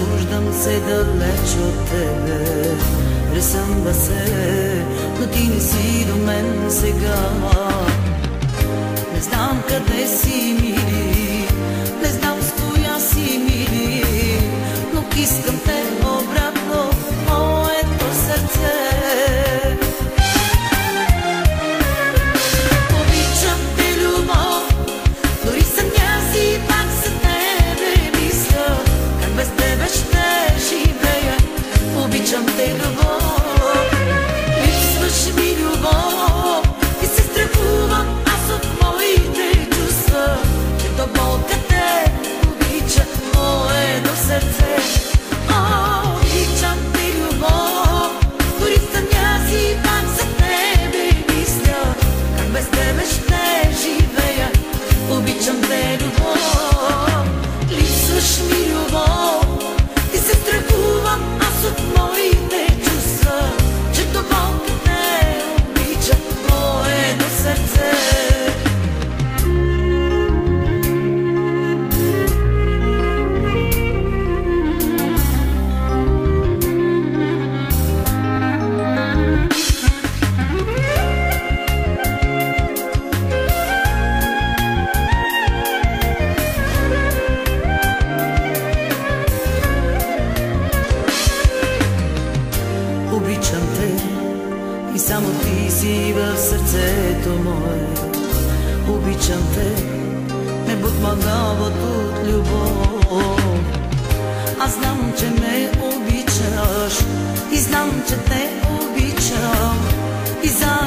Събуждам се далеч от тебе, пресъмва се, но ти не си до мен сега. Не знам къде си, мили, не знам с коя си, мили, но искам те обратно в моето сърце. Обичам те, любов, дори съня си пак за тебе мисля, как без тебе ще живея. Обичам те, любов, липсваш ми, любов, и се страхувам аз от моите чувства, че до болка те обича моето сърце. Обичам те, любов, дори съня си пак за тебе мисля, как без тебе ще живея. Обичам те, любов, липсваш ми, любов, и се страхувам аз от моите чувства, че до болка те обича моето сърце. Обичам те и само ти си в сърцето мое. Обичам те, ме подмагават от любов. Аз знам, че ме обичаш и знам, че те обичам и за